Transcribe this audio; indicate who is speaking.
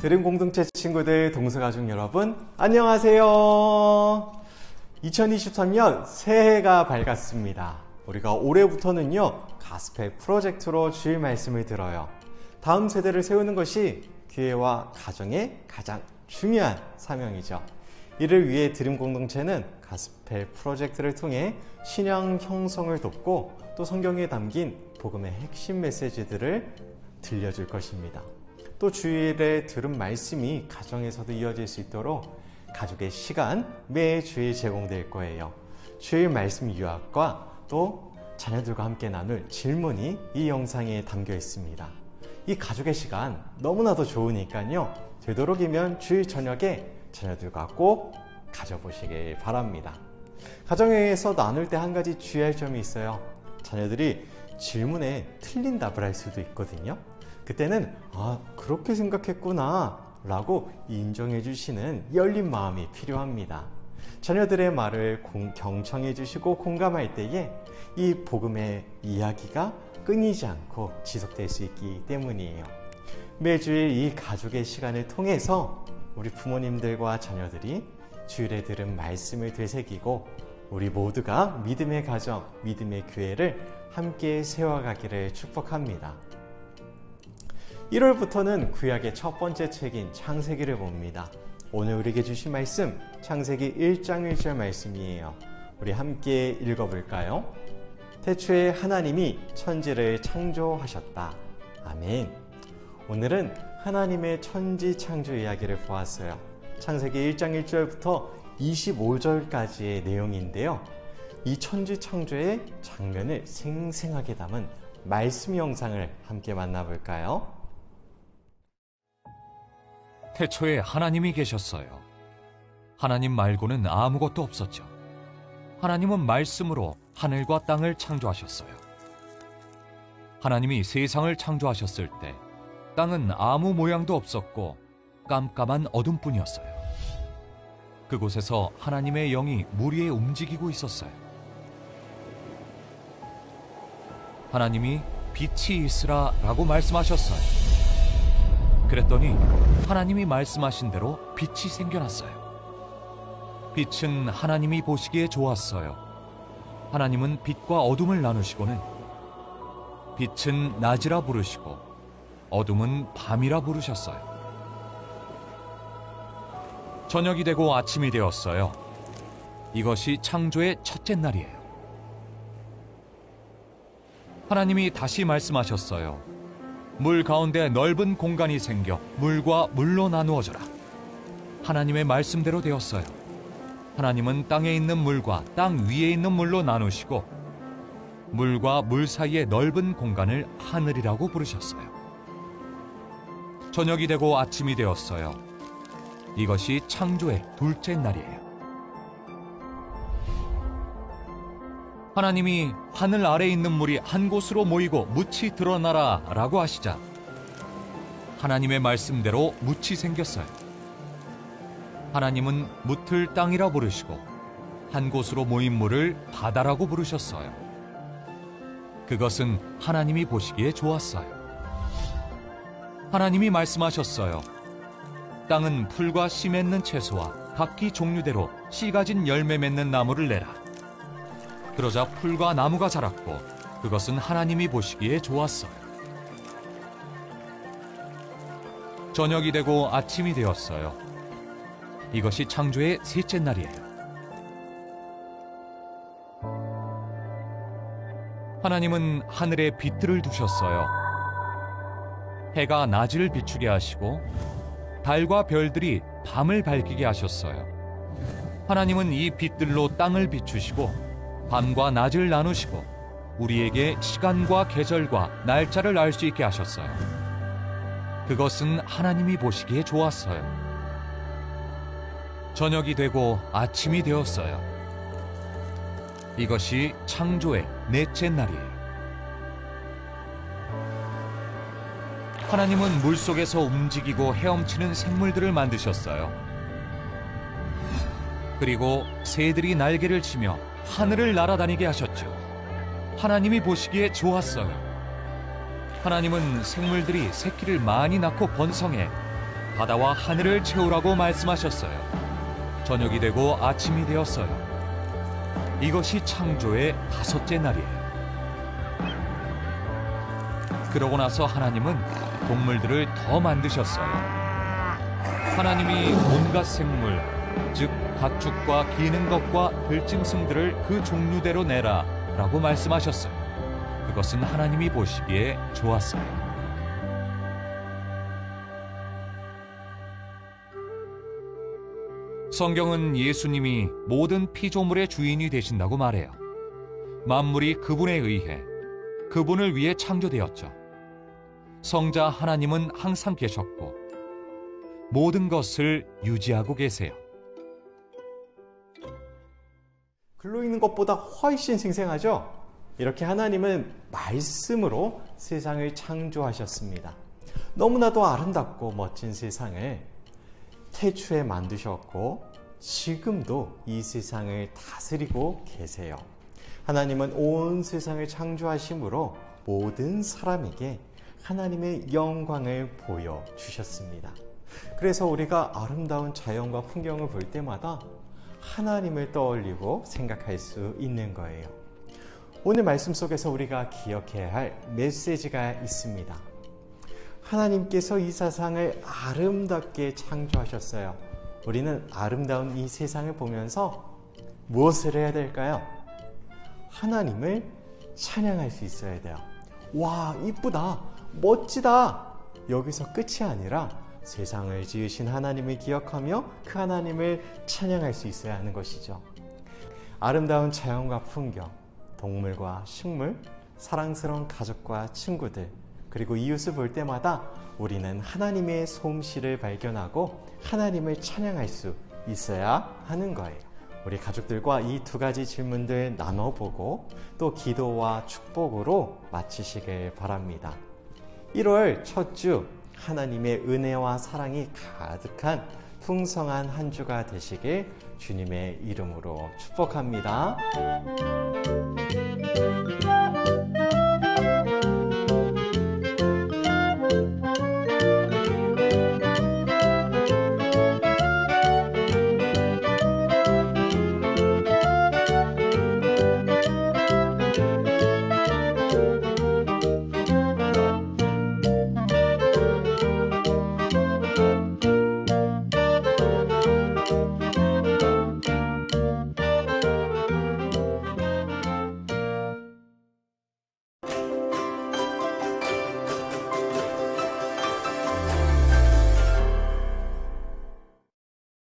Speaker 1: 드림 공동체 친구들, 동서가족 여러분, 안녕하세요. 2023년 새해가 밝았습니다. 우리가 올해부터는요, 가스펠 프로젝트로 주일 말씀을 들어요. 다음 세대를 세우는 것이 교회와 가정의 가장 중요한 사명이죠. 이를 위해 드림 공동체는 가스펠 프로젝트를 통해 신앙 형성을 돕고 또 성경에 담긴 복음의 핵심 메시지들을 들려줄 것입니다. 또 주일에 들은 말씀이 가정에서도 이어질 수 있도록 가족의 시간 매 주일 제공될 거예요. 주일 말씀 요약과 또 자녀들과 함께 나눌 질문이 이 영상에 담겨 있습니다. 이 가족의 시간 너무나도 좋으니까요, 되도록이면 주일 저녁에 자녀들과 꼭 가져보시길 바랍니다. 가정에서 나눌 때 한 가지 주의할 점이 있어요. 자녀들이 질문에 틀린 답을 할 수도 있거든요. 그때는 그렇게 생각했구나 라고 인정해 주시는 열린 마음이 필요합니다. 자녀들의 말을 경청해 주시고 공감할 때에 이 복음의 이야기가 끊이지 않고 지속될 수 있기 때문이에요. 매주일 이 가족의 시간을 통해서 우리 부모님들과 자녀들이 주일에 들은 말씀을 되새기고 우리 모두가 믿음의 가정, 믿음의 교회를 함께 세워가기를 축복합니다. 1월부터는 구약의 첫 번째 책인 창세기를 봅니다. 오늘 우리에게 주신 말씀, 창세기 1장 1절 말씀이에요. 우리 함께 읽어볼까요? 태초에 하나님이 천지를 창조하셨다. 아멘. 오늘은 하나님의 천지 창조 이야기를 보았어요. 창세기 1장 1절부터 25절까지의 내용인데요. 이 천지 창조의 장면을 생생하게 담은 말씀 영상을 함께 만나볼까요?
Speaker 2: 태초에 하나님이 계셨어요. 하나님 말고는 아무것도 없었죠. 하나님은 말씀으로 하늘과 땅을 창조하셨어요. 하나님이 세상을 창조하셨을 때 땅은 아무 모양도 없었고 깜깜한 어둠뿐이었어요. 그곳에서 하나님의 영이 물 위에 움직이고 있었어요. 하나님이 빛이 있으라 라고 말씀하셨어요. 그랬더니 하나님이 말씀하신 대로 빛이 생겨났어요. 빛은 하나님이 보시기에 좋았어요. 하나님은 빛과 어둠을 나누시고는 빛은 낮이라 부르시고 어둠은 밤이라 부르셨어요. 저녁이 되고 아침이 되었어요. 이것이 창조의 첫째 날이에요. 하나님이 다시 말씀하셨어요. 물 가운데 넓은 공간이 생겨 물과 물로 나누어져라. 하나님의 말씀대로 되었어요. 하나님은 땅에 있는 물과 땅 위에 있는 물로 나누시고 물과 물 사이의 넓은 공간을 하늘이라고 부르셨어요. 저녁이 되고 아침이 되었어요. 이것이 창조의 둘째 날이에요. 하나님이 하늘 아래에 있는 물이 한 곳으로 모이고 묻이 드러나라 라고 하시자 하나님의 말씀대로 묻이 생겼어요. 하나님은 묻을 땅이라 부르시고 한 곳으로 모인 물을 바다라고 부르셨어요. 그것은 하나님이 보시기에 좋았어요. 하나님이 말씀하셨어요. 땅은 풀과 씨 맺는 채소와 각기 종류대로 씨 가진 열매 맺는 나무를 내라. 그러자 풀과 나무가 자랐고 그것은 하나님이 보시기에 좋았어요. 저녁이 되고 아침이 되었어요. 이것이 창조의 셋째 날이에요. 하나님은 하늘에 빛들을 두셨어요. 해가 낮을 비추게 하시고 달과 별들이 밤을 밝히게 하셨어요. 하나님은 이 빛들로 땅을 비추시고 밤과 낮을 나누시고 우리에게 시간과 계절과 날짜를 알 수 있게 하셨어요. 그것은 하나님이 보시기에 좋았어요. 저녁이 되고 아침이 되었어요. 이것이 창조의 넷째 날이에요. 하나님은 물속에서 움직이고 헤엄치는 생물들을 만드셨어요. 그리고 새들이 날개를 치며 하늘을 날아다니게 하셨죠. 하나님이 보시기에 좋았어요. 하나님은 생물들이 새끼를 많이 낳고 번성해 바다와 하늘을 채우라고 말씀하셨어요. 저녁이 되고 아침이 되었어요. 이것이 창조의 다섯째 날이에요. 그러고 나서 하나님은 동물들을 더 만드셨어요. 하나님이 온갖 생물, 즉 가축과 기는 것과 들짐승들을 그 종류대로 내라 라고 말씀하셨어요. 그것은 하나님이 보시기에 좋았어요. 성경은 예수님이 모든 피조물의 주인이 되신다고 말해요. 만물이 그분에 의해, 그분을 위해 창조되었죠. 성자 하나님은 항상 계셨고 모든 것을 유지하고 계세요.
Speaker 1: 글로 있는 것보다 훨씬 생생하죠? 이렇게 하나님은 말씀으로 세상을 창조하셨습니다. 너무나도 아름답고 멋진 세상을 태초에 만드셨고 지금도 이 세상을 다스리고 계세요. 하나님은 온 세상을 창조하심으로 모든 사람에게 하나님의 영광을 보여주셨습니다. 그래서 우리가 아름다운 자연과 풍경을 볼 때마다 하나님을 떠올리고 생각할 수 있는 거예요. 오늘 말씀 속에서 우리가 기억해야 할 메시지가 있습니다. 하나님께서 이 세상을 아름답게 창조하셨어요. 우리는 아름다운 이 세상을 보면서 무엇을 해야 될까요? 하나님을 찬양할 수 있어야 돼요. 와, 이쁘다, 멋지다. 여기서 끝이 아니라 세상을 지으신 하나님을 기억하며 그 하나님을 찬양할 수 있어야 하는 것이죠. 아름다운 자연과 풍경, 동물과 식물, 사랑스러운 가족과 친구들, 그리고 이웃을 볼 때마다 우리는 하나님의 솜씨를 발견하고 하나님을 찬양할 수 있어야 하는 거예요. 우리 가족들과 이 두 가지 질문들 나눠보고 또 기도와 축복으로 마치시길 바랍니다. 1월 첫 주 하나님의 은혜와 사랑이 가득한 풍성한 한 주가 되시길 주님의 이름으로 축복합니다.